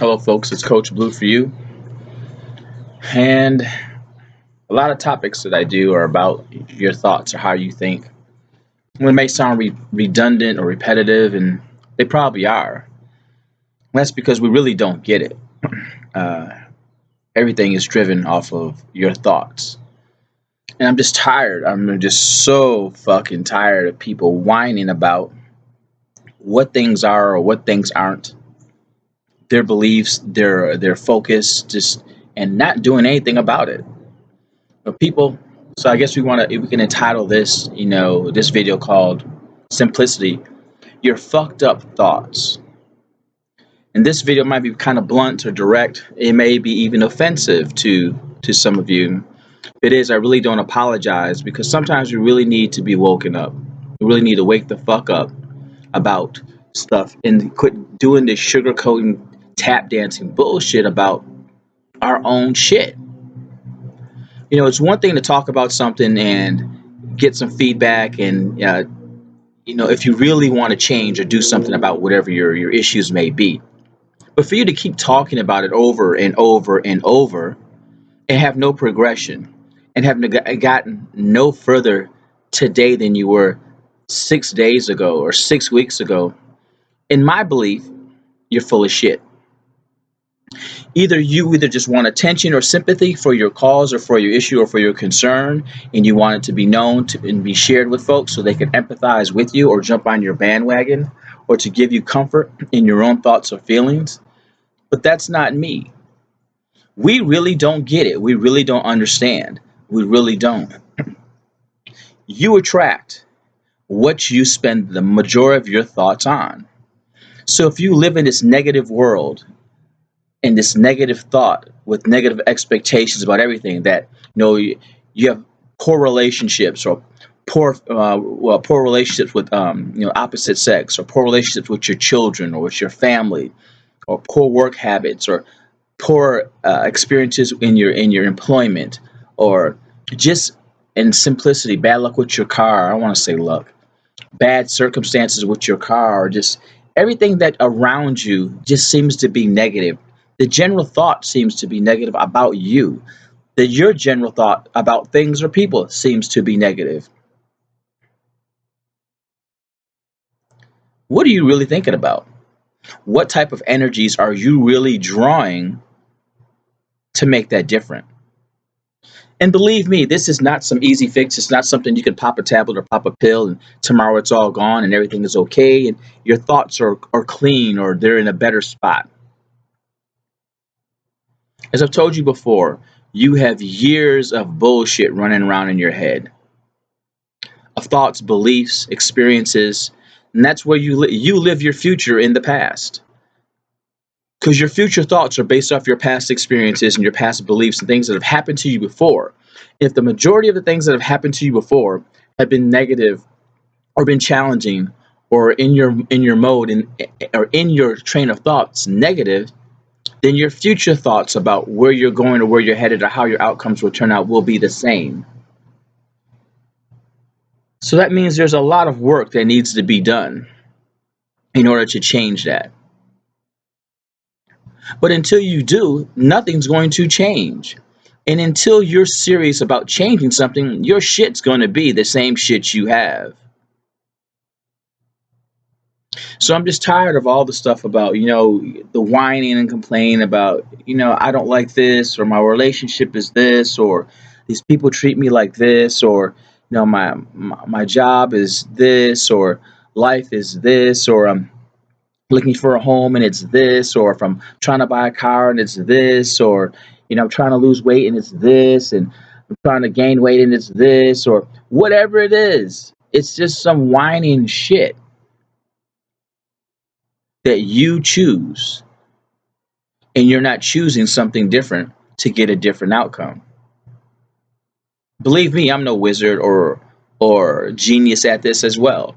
Hello, folks. It's Coach Blue for you. And a lot of topics that I do are about your thoughts or how you think. It may sound redundant or repetitive, and they probably are. That's because we really don't get it. Uh, Everything is driven off of your thoughts. And I'm just tired. I'm just so fucking tired of people whining about what things are or what things aren't, their beliefs, their focus, just and not doing anything about it. But people, so I guess we can entitle this, this video called Simplicity, Your Fucked Up Thoughts. And this video might be kind of blunt or direct. It may be even offensive to some of you. If it is, I really don't apologize because sometimes we really need to be woken up. We really need to wake the fuck up about stuff and quit doing this sugarcoating, tap dancing bullshit about our own shit. It's one thing to talk about something and get some feedback, and if you really want to change or do something about whatever your issues may be. But for you to keep talking about it over and over and over and have no progression and have gotten no further today than you were 6 days ago or 6 weeks ago, in my belief, you're full of shit. Either just want attention or sympathy for your cause or for your issue or for your concern, and you want it to be known and be shared with folks so they can empathize with you or jump on your bandwagon or to give you comfort in your own thoughts or feelings. But that's not me. We really don't get it. We really don't understand. We really don't. You attract what you spend the majority of your thoughts on. So if you live in this negative world, in this negative thought with negative expectations about everything, that you have poor relationships or poor relationships with opposite sex, or poor relationships with your children or with your family, or poor work habits, or poor experiences in your employment, or just in simplicity, bad luck with your car. I don't want to say luck, bad circumstances with your car, or just everything that around you just seems to be negative. The general thought seems to be negative about you. That your general thought about things or people seems to be negative. What are you really thinking about? What type of energies are you really drawing to make that different? And believe me, this is not some easy fix. It's not something you can pop a tablet or pop a pill and tomorrow it's all gone and everything is okay and your thoughts are clean or they're in a better spot. As I've told you before, you have years of bullshit running around in your head, of thoughts, beliefs, experiences, and that's where you live your future in the past. Because your future thoughts are based off your past experiences and your past beliefs and things that have happened to you before. If the majority of the things that have happened to you before have been negative or been challenging, or in your mode or in your train of thoughts negative, then your future thoughts about where you're going or where you're headed or how your outcomes will turn out will be the same. So that means there's a lot of work that needs to be done in order to change that. But until you do, nothing's going to change. And until you're serious about changing something, your shit's going to be the same shit you have. So I'm just tired of all the stuff about, the whining and complaining about, I don't like this, or my relationship is this, or these people treat me like this, or, my job is this, or life is this, or I'm looking for a home and it's this, or if I'm trying to buy a car and it's this, or, I'm trying to lose weight and it's this, and I'm trying to gain weight and it's this, or whatever it is. It's just some whining shit that you choose, and you're not choosing something different to get a different outcome. Believe me, I'm no wizard or genius at this as well.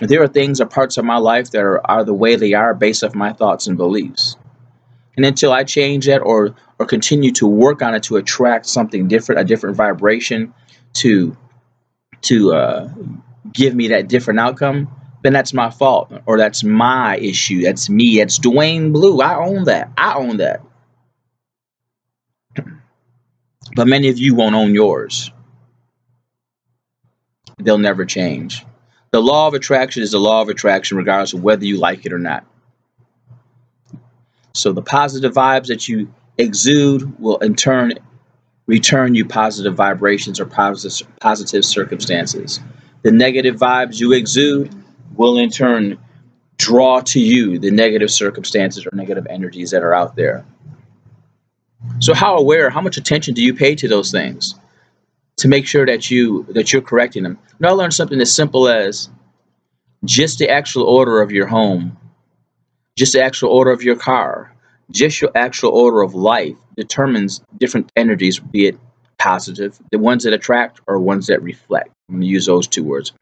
There are things or parts of my life that are the way they are based off my thoughts and beliefs. And until I change that or continue to work on it to attract something different, a different vibration to give me that different outcome, then that's my fault, or that's my issue. That's me. That's Dwayne Blue. I own that. I own that. But many of you won't own yours. They'll never change. The law of attraction is the law of attraction, regardless of whether you like it or not. So the positive vibes that you exude will in turn return you positive vibrations or positive circumstances. The negative vibes you exude will in turn draw to you the negative circumstances or negative energies that are out there. So how much attention do you pay to those things to make sure that you're correcting them? Now I learned something as simple as just the actual order of your home, just the actual order of your car, just your actual order of life determines different energies, be it positive, the ones that attract or ones that reflect. I'm going to use those two words: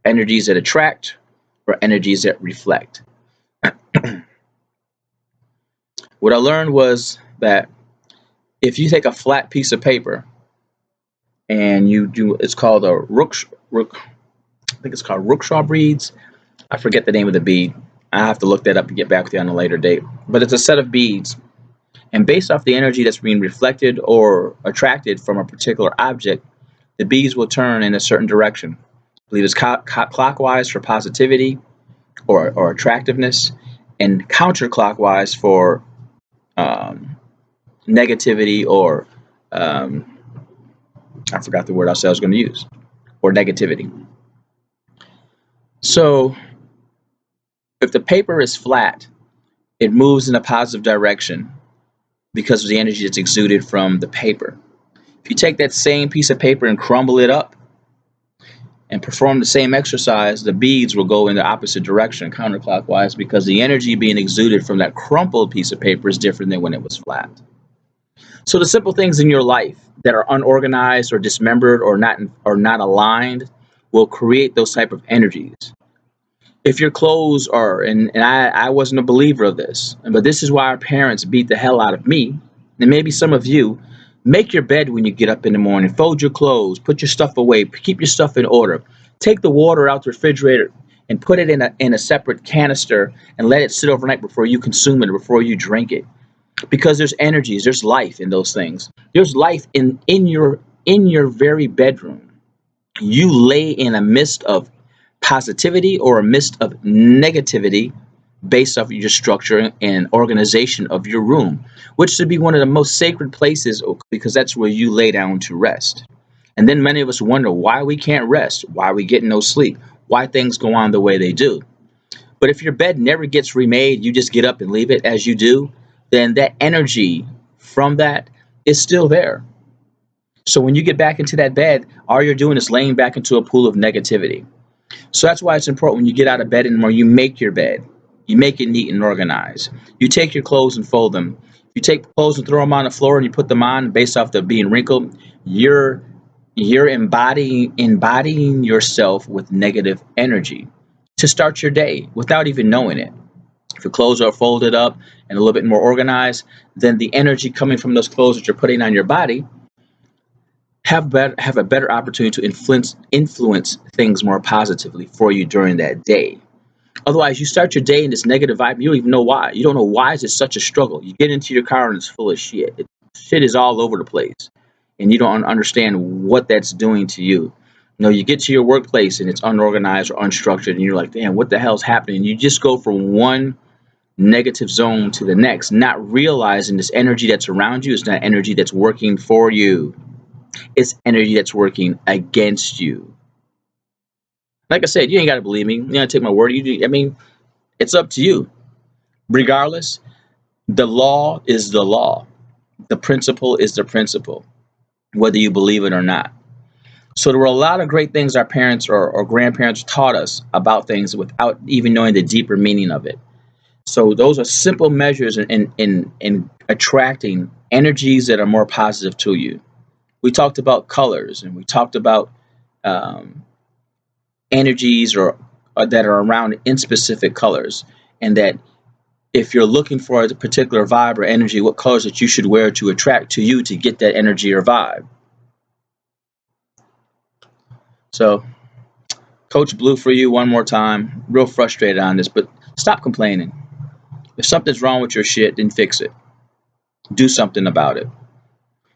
energies that attract or energies that reflect. What I learned was that if you take a flat piece of paper and you do, it's called a rook, I think it's called Rookshaw beads. I forget the name of the bead. I have to look that up and get back with you on a later date. But it's a set of beads, and based off the energy that's being reflected or attracted from a particular object, the beads will turn in a certain direction. I believe it's clockwise for positivity or attractiveness, and counterclockwise for um, negativity or um, I forgot the word I was going to use, or negativity. So if the paper is flat, it moves in a positive direction because of the energy that's exuded from the paper. If you take that same piece of paper and crumble it up and perform the same exercise, the beads will go in the opposite direction, counterclockwise, because the energy being exuded from that crumpled piece of paper is different than when it was flat. So the simple things in your life that are unorganized or dismembered or not aligned will create those type of energies. If your clothes are, and I wasn't a believer of this, but this is why our parents beat the hell out of me, and maybe some of you: make your bed when you get up in the morning, fold your clothes, put your stuff away, keep your stuff in order, take the water out the refrigerator and put it in a separate canister and let it sit overnight before you consume it or before you drink it, because there's energies, there's life in those things. There's life in your very bedroom. You lay in a mist of positivity or a mist of negativity based off of your structure and organization of your room, which should be one of the most sacred places because that's where you lay down to rest. And then many of us wonder why we can't rest, why we get no sleep, why things go on the way they do. But if your bed never gets remade, you just get up and leave it as you do, then that energy from that is still there. So when you get back into that bed, all you're doing is laying back into a pool of negativity. So that's why it's important when you get out of bed in the morning, you make your bed. You make it neat and organized. You take your clothes and fold them. You take clothes and throw them on the floor and you put them on based off the being wrinkled. You're embodying yourself with negative energy to start your day without even knowing it. If your clothes are folded up and a little bit more organized, then the energy coming from those clothes that you're putting on your body have a better opportunity to influence things more positively for you during that day. Otherwise, you start your day in this negative vibe. You don't even know why. You don't know why is it such a struggle. You get into your car and it's full of shit. Shit is all over the place, and you don't understand what that's doing to you. You get to your workplace and it's unorganized or unstructured, and you're like, damn, what the hell's happening? You just go from one negative zone to the next, not realizing this energy that's around you is not energy that's working for you. It's energy that's working against you. Like I said, you ain't got to believe me. You gotta take my word. I mean, it's up to you. Regardless, the law is the law. The principle is the principle, whether you believe it or not. So there were a lot of great things our parents or grandparents taught us about things without even knowing the deeper meaning of it. So those are simple measures in attracting energies that are more positive to you. We talked about colors, and we talked about um, energies or that are around in specific colors, and that if you're looking for a particular vibe or energy, what colors that you should wear to attract to you to get that energy or vibe. So Coach Blue for you one more time. Real frustrated on this, but stop complaining. If something's wrong with your shit, then fix it. Do something about it.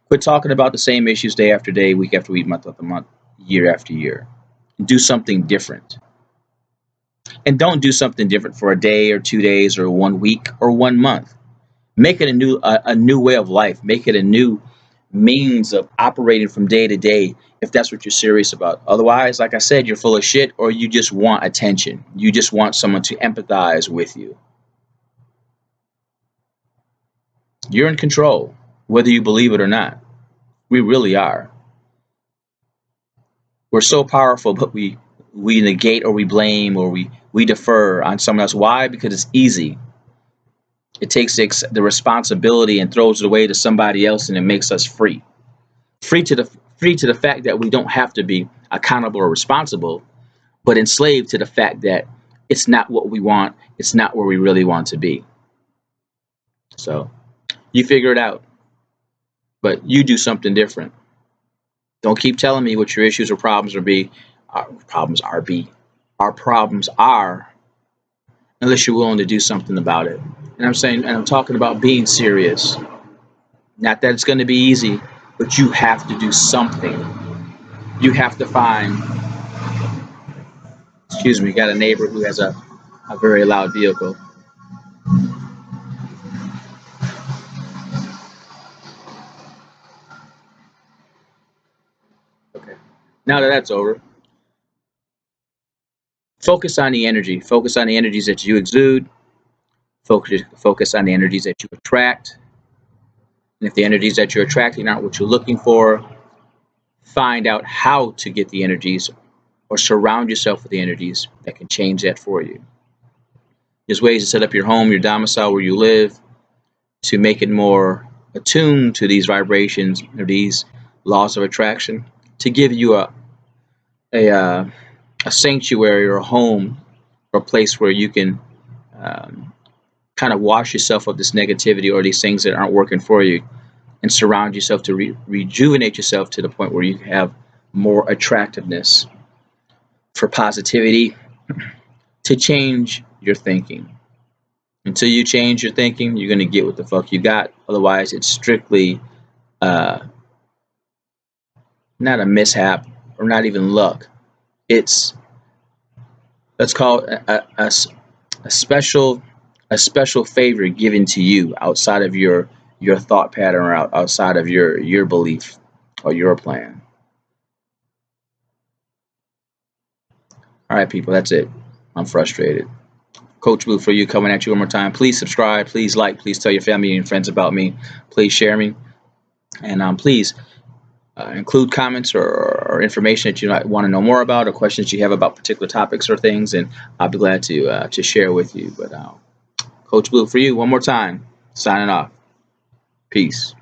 Quit talking about the same issues day after day, week after week, month after month, year after year. Do something different. And don't do something different for a day or 2 days or 1 week or 1 month. Make it a new way of life. Make it a new means of operating from day to day if that's what you're serious about. Otherwise, like I said, you're full of shit or you just want attention. You just want someone to empathize with you. You're in control, whether you believe it or not. We really are. We're so powerful, but we negate or we blame or we defer on someone else. Why? Because it's easy. It takes the responsibility and throws it away to somebody else, and it makes us free. Free to the fact that we don't have to be accountable or responsible, but enslaved to the fact that it's not what we want. It's not where we really want to be. So you figure it out, but you do something different. Don't keep telling me what your issues or problems are. Our problems are, unless you're willing to do something about it. And I'm talking about being serious. Not that it's going to be easy, but you have to do something. You have to find. Excuse me, got a neighbor who has a very loud vehicle. Okay. Now that that's over, focus on the energy. Focus on the energies that you exude. Focus on the energies that you attract. And if the energies that you're attracting aren't what you're looking for, find out how to get the energies or surround yourself with the energies that can change that for you. There's ways to set up your home, your domicile, where you live to make it more attuned to these vibrations or these laws of attraction, to give you a, uh, a sanctuary or a home or a place where you can um, kind of wash yourself of this negativity or these things that aren't working for you and surround yourself to rejuvenate yourself to the point where you have more attractiveness for positivity to change your thinking. Until you change your thinking, you're going to get what the fuck you got. Otherwise, it's strictly uh, not a mishap or not even luck. It's, let's call it a special a special favor given to you outside of your thought pattern or outside of your belief or your plan. All right, people, that's it. I'm frustrated. Coach Blue for you, coming at you one more time. Please subscribe, please like, please tell your family and friends about me. Please share me, and please include comments or information that you might want to know more about or questions you have about particular topics or things, and I'll be glad to share with you. But Coach Blue for you one more time, signing off. Peace.